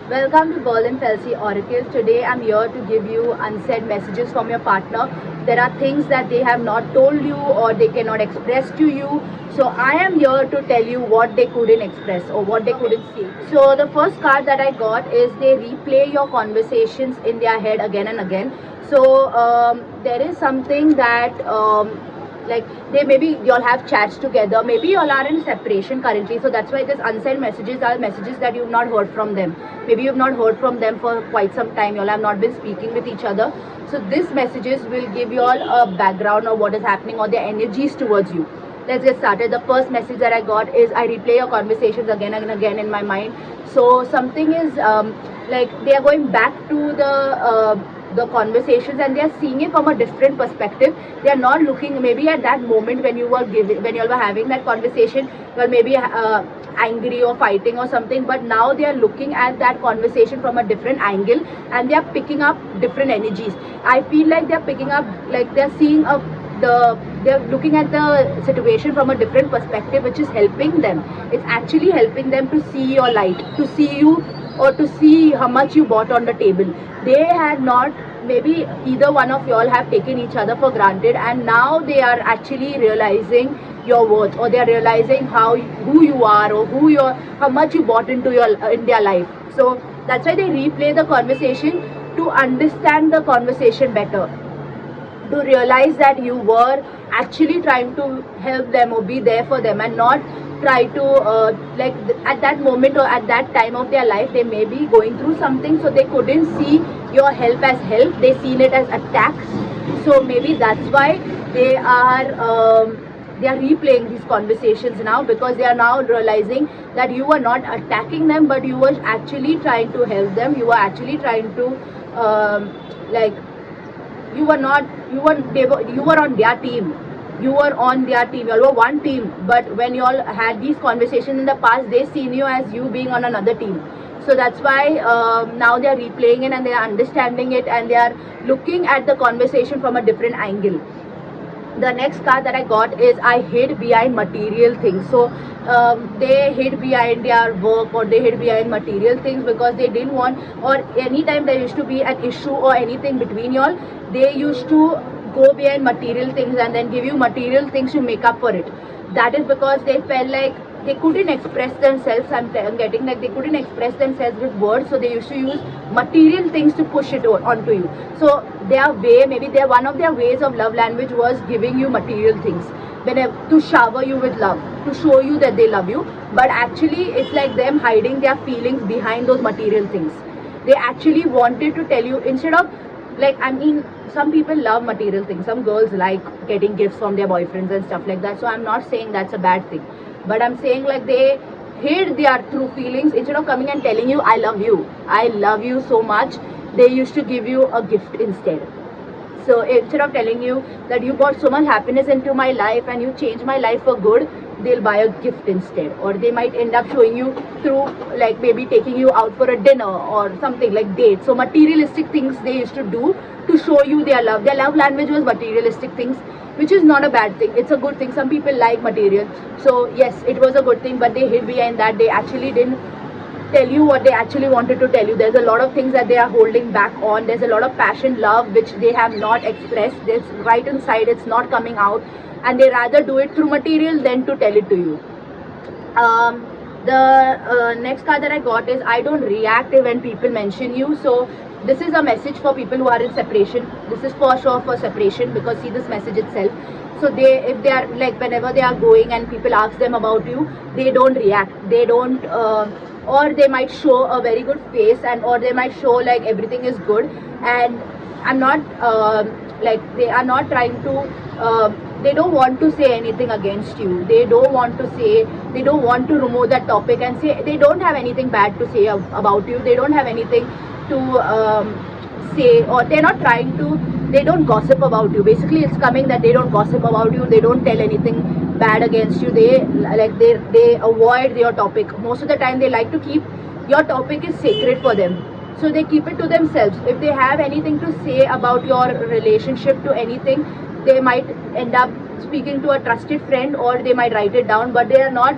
Welcome to Berlin Felsi Oracle. Today I'm here to give you unsaid messages from your partner. There are things that they have not told you or they cannot express to you. So I am here to tell you what they couldn't express or what they couldn't see. So the first card that I got is they replay your conversations in their head again and again. So there is something that like they maybe y'all have chats together, maybe y'all are in separation currently, so that's why this unsent messages are messages that you've not heard from them. Maybe you've not heard from them for quite some time, y'all have not been speaking with each other. So these messages will give you all a background of what is happening or their energies towards you. Let's get started. The first message that I got is I replay your conversations again and again in my mind. So something is like they are going back to the conversations and they are seeing it from a different perspective. They are not looking maybe at that moment when you were giving, when you were having that conversation, well maybe angry or fighting or something, but now they are looking at that conversation from a different angle and they are picking up different energies. I feel like they are picking up, like they are seeing they're looking at the situation from a different perspective, which is helping them. It's actually helping them to see your light, to see you, or to see how much you bought on the table. They had not, maybe either one of y'all have taken each other for granted, and now they are actually realizing your worth, or they are realizing who you are, or how much you bought into your in their life. So that's why they replay the conversation to understand the conversation better, to realize that you were actually trying to help them or be there for them, and not try to at that moment or at that time of their life they may be going through something, so they couldn't see your help as help, they seen it as attacks. So maybe that's why they are replaying these conversations now, because they are now realizing that you were not attacking them, but you were actually trying to help them. You were actually trying to like you were not you were you were on their team, you were on their team, you all were one team, but when you all had these conversations in the past, they seen you as you being on another team. So that's why now they are replaying it and they are understanding it and they are looking at the conversation from a different angle. The next card that I got is I hid behind material things. So they hid behind their work, or they hid behind material things because they didn't want, or anytime there used to be an issue or anything between y'all, they used to go behind material things and then give you material things to make up for it. That is because they felt like they couldn't express themselves. I'm getting like they couldn't express themselves with words, so they used to use material things to push it onto you. So their way, maybe their one of their ways of love language was giving you material things, whenever, to shower you with love, to show you that they love you. But actually it's like them hiding their feelings behind those material things. They actually wanted to tell you, instead of, like, I mean, some people love material things, some girls like getting gifts from their boyfriends and stuff like that, so I'm not saying that's a bad thing, but I'm saying like they hid their true feelings. Instead of coming and telling you I love you so much, they used to give you a gift instead. So instead of telling you that you brought so much happiness into my life and you changed my life for good, they'll buy a gift instead. Or they might end up showing you through, like maybe taking you out for a dinner or something, like dates. So materialistic things they used to do to show you their love. Their love language was materialistic things, which is not a bad thing. It's a good thing. Some people like material. So yes, it was a good thing, but they hid behind that. They actually didn't tell you what they actually wanted to tell you. There's a lot of things that they are holding back on. There's a lot of passion, love, which they have not expressed. It's right inside, it's not coming out, and they rather do it through material than to tell it to you. The next card that I got is I don't react when people mention you. So this is a message for people who are in separation. This is for sure for separation, because see this message itself. So they, if they are like, whenever they are going and people ask them about you, they don't react, they don't or they might show a very good face, and or they might show like everything is good. And I'm not like, they are not trying to they don't want to say anything against you. They don't want to say, they don't want to remove that topic and say, they don't have anything bad to say about you. They don't have anything to say, or they're not trying to, they don't gossip about you. Basically it's coming that they don't gossip about you, they don't tell anything bad against you. They avoid your topic. Most of the time they like to keep your topic is sacred for them, so they keep it to themselves. If they have anything to say about your relationship to anything, they might end up speaking to a trusted friend, or they might write it down, but they are not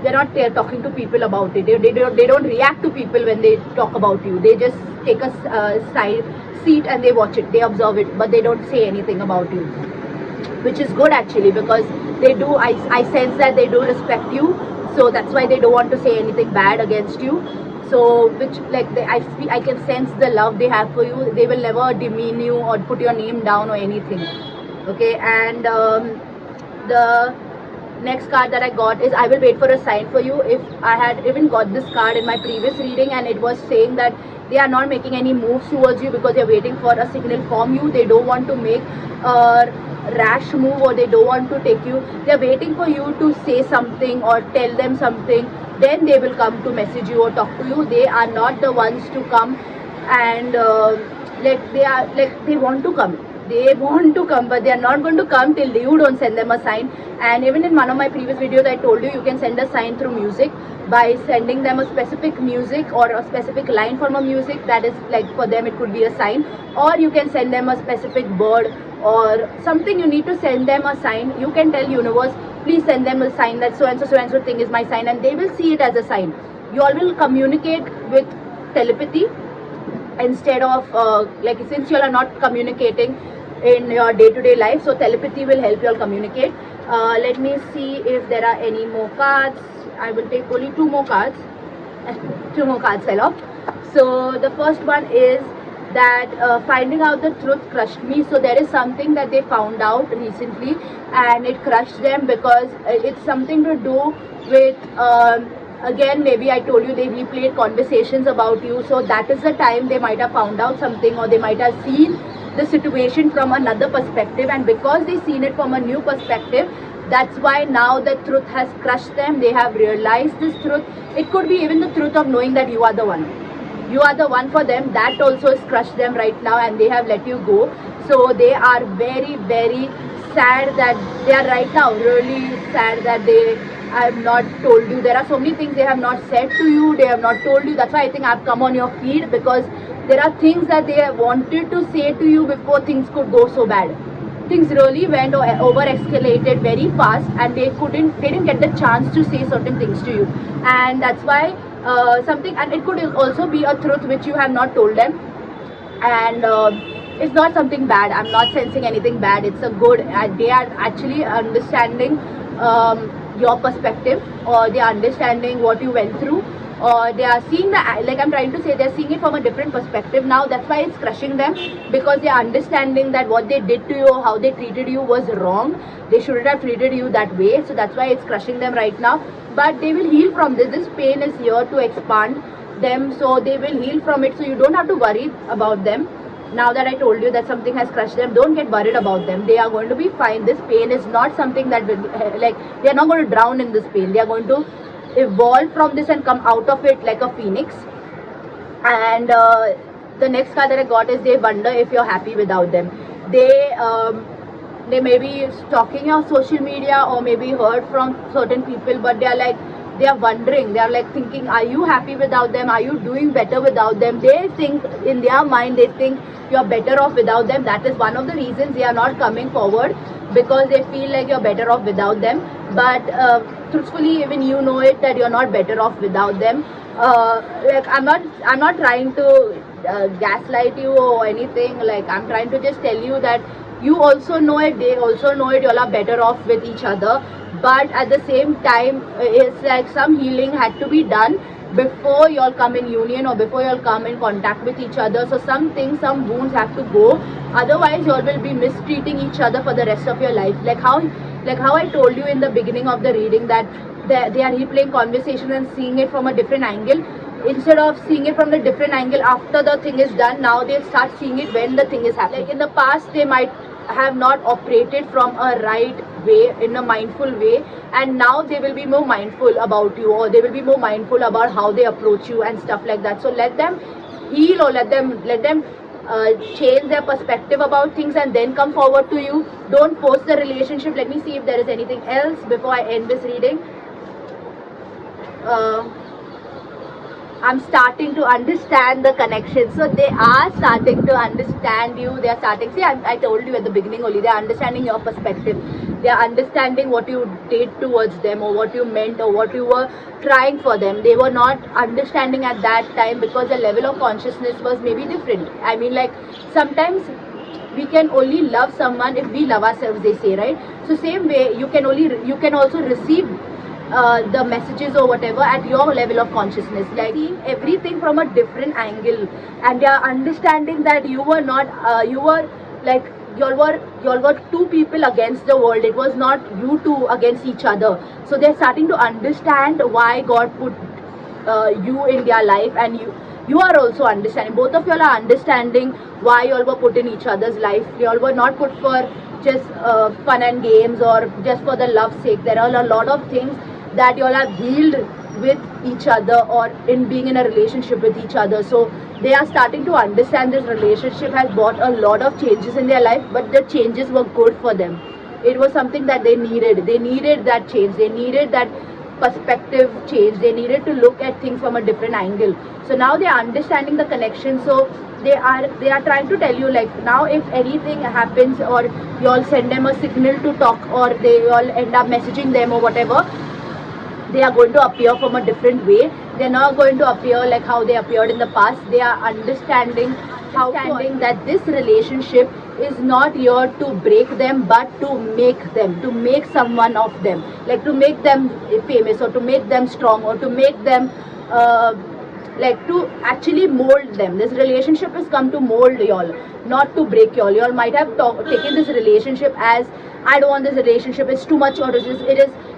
they're not talking to people about it. They don't react to people when they talk about you. They just take a side seat and they watch it, they observe it, but they don't say anything about you, which is good actually, because they do, I sense that they do respect you, so that's why they don't want to say anything bad against you. So which like I can sense the love they have for you. They will never demean you or put your name down or anything. Okay, and the next card that I got is I will wait for a sign for you. If I had even got this card in my previous reading and it was saying that they are not making any moves towards you because they're waiting for a signal from you. They don't want to make a rash move, or they don't want to take you. They're waiting for you to say something or tell them something. Then they will come to message you or talk to you. They are not the ones to come and they want to come. They want to come, but they are not going to come till you don't send them a sign. And even in one of my previous videos, I told you can send a sign through music by sending them a specific music or a specific line from a music that is like for them it could be a sign, or you can send them a specific bird or something. You need to send them a sign. You can tell universe, please send them a sign that so and so thing is my sign, and they will see it as a sign. You all will communicate with telepathy instead of since you all are not communicating in your day-to-day life, so telepathy will help you all communicate. Let me see if there are any more cards. I will take only two more cards fell off. So the first one is that finding out the truth crushed me. So there is something that they found out recently and it crushed them because it's something to do with again, maybe I told you they replayed conversations about you, so that is the time they might have found out something, or they might have seen the situation from another perspective, and because they seen it from a new perspective, that's why now the truth has crushed them. They have realized this truth. It could be even the truth of knowing that you are the one. You are the one for them. That also has crushed them right now, and they have let you go. So they are very, very sad that they are right now really sad that they have not told you. There are so many things they have not said to you. They have not told you. That's why I think I've come on your feed, because there are things that they wanted to say to you before things could go so bad. Things really went over escalated very fast, and they didn't get the chance to say certain things to you, and that's why something, and it could also be a truth which you have not told them, and it's not something bad. I'm not sensing anything bad. It's a good, they are actually understanding your perspective, or they are understanding what you went through, or they are seeing the, like I'm trying to say, they're seeing it from a different perspective now. That's why it's crushing them, because they are understanding that what they did to you, how they treated you was wrong. They shouldn't have treated you that way. So that's why it's crushing them right now, but they will heal from this. This pain is here to expand them, so they will heal from it. So you don't have to worry about them. Now that I told you that something has crushed them, don't get worried about them. They are going to be fine. This pain is not something that will, they are not going to drown in this pain. They are going to evolve from this and come out of it like a phoenix. And the next card that I got is they wonder if you're happy without them. They may be stalking your social media, or maybe heard from certain people, but they are wondering, they are like thinking, are you happy without them? Are you doing better without them? They think, in their mind, they think you're better off without them. That is one of the reasons they are not coming forward, because they feel like you're better off without them. But truthfully, even you know it, that you're not better off without them. I'm not trying to gaslight you or anything. Like, I'm trying to just tell you that you also know it, they also know it, you all are better off with each other. But at the same time, it's like some healing had to be done before you all come in union, or before you all come in contact with each other. So some things, some wounds have to go. Otherwise, you all will be mistreating each other for the rest of your life. Like how I told you in the beginning of the reading, that they are replaying conversation and seeing it from a different angle. Instead of seeing it from the different angle after the thing is done, now they start seeing it when the thing is happening. Like in the past, they might have not operated from a right way, in a mindful way, and now they will be more mindful about you, or they will be more mindful about how they approach you and stuff like that. So let them heal, or let them change their perspective about things and then come forward to you. Don't force the relationship. Let me see if there is anything else before I end this reading. I'm starting to understand the connection. So they are starting to understand you. They are starting, see, I told you at the beginning only, they are understanding your perspective. They are understanding what you did towards them, or what you meant, or what you were trying for them. They were not understanding at that time because the level of consciousness was maybe different. I mean, like, sometimes we can only love someone if we love ourselves, they say, right? So same way, you can also receive the messages or whatever at your level of consciousness, like seeing everything from a different angle, and they are understanding that you were not you were like, y'all were two people against the world. It was not you two against each other. So they're starting to understand why God put you in their life, and you are also understanding. Both of y'all are understanding why y'all were put in each other's life. Y'all were not put for just fun and games, or just for the love's sake. There are a lot of things that y'all have healed with each other, or in being in a relationship with each other. So they are starting to understand this relationship has brought a lot of changes in their life, but the changes were good for them. It was something that they needed. They needed that change. They needed that perspective change. They needed to look at things from a different angle. So now they are understanding the connection. So they are trying to tell you, like, now if anything happens, or you all send them a signal to talk, or they all end up messaging them or whatever, they are going to appear from a different way. They're not going to appear like how they appeared in the past. They are understanding that this relationship is not here to break them, but to make someone of them, like to make them famous, or to make them strong, or to make them like to actually mold them. This relationship has come to mold y'all, not to break y'all. Y'all might have taken this relationship as, I don't want this relationship, it's too much, or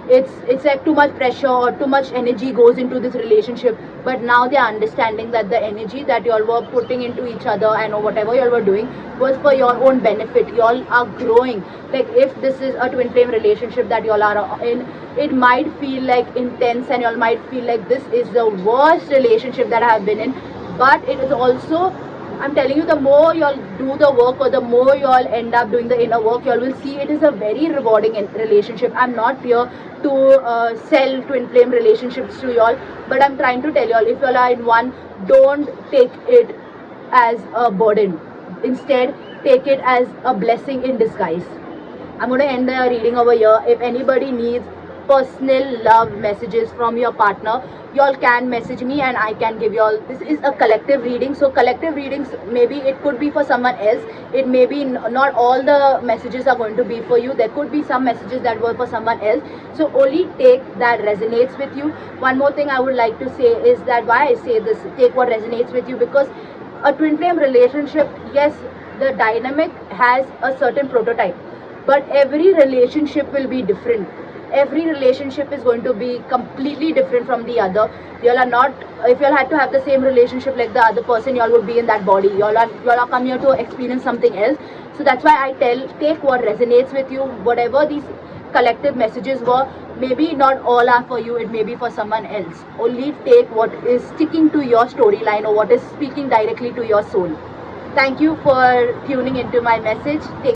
it's like too much pressure, or too much energy goes into this relationship. But now they are understanding that the energy that y'all were putting into each other, and or whatever y'all were doing, was for your own benefit. Y'all are growing. Like, if this is a twin flame relationship that y'all are in, it might feel like intense, and y'all might feel like this is the worst relationship that I have been in. But it is also, I'm telling you, the more y'all do the work, or the more y'all end up doing the inner work, y'all will see it is a very rewarding relationship. I'm not here to sell twin flame relationships to y'all, but I'm trying to tell y'all, if y'all are in one, don't take it as a burden. Instead, take it as a blessing in disguise. I'm going to end the reading over here. If anybody needs personal love messages from your partner, y'all can message me, and I can give y'all. This is a collective reading, so collective readings, maybe it could be for someone else. It may be not all the messages are going to be for you. There could be some messages that were for someone else. So only take that resonates with you. One more thing I would like to say is that, why I say this, take what resonates with you, because a twin flame relationship, yes, the dynamic has a certain prototype, but every relationship will be different. Every relationship is going to be completely different from the other. Y'all are not, if y'all had to have the same relationship like the other person, y'all would be in that body. Y'all are come here to experience something else. So that's why I tell, take what resonates with you. Whatever these collective messages were, maybe not all are for you, it may be for someone else. Only take what is sticking to your storyline, or what is speaking directly to your soul. Thank you for tuning into my message. Take